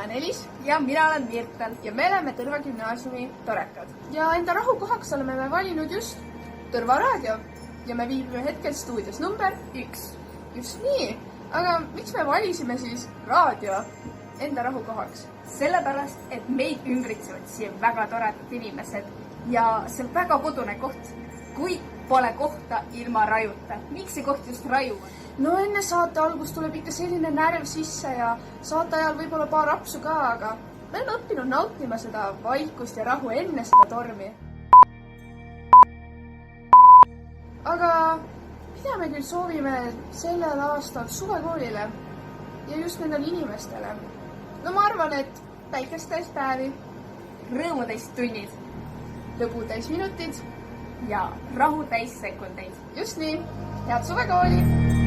olen Elis ja mina olen Mirtel ja me oleme Tõrva gümnaasiumi torekad. ja enda rahukohaks oleme me valinud just Tõrva raadio ja me viibime hetkel stuudios number 1. just nii, aga miks me valisime siis raadio enda rahukohaks? Sellepärast, et meid ümbritsevad siia väga toredad inimesed ja see on väga kodune koht, kuid pole kohta ilma rajuta. Miks see koht just raju on? No enne saate algust tuleb ikka selline närv sisse ja saate ajal võib-olla paar apsu ka, aga me oleme õppinud nautima seda vaikust ja rahu enne seda tormi. Aga mida me küll soovime sellel aastal suvekoolile ja just nendele inimestele? No ma arvan, et päikestäis päevi, rõõmutäis tunnid, lõbutäis minutid ja rahutäis sekundeid. Just nii, head suvekooli!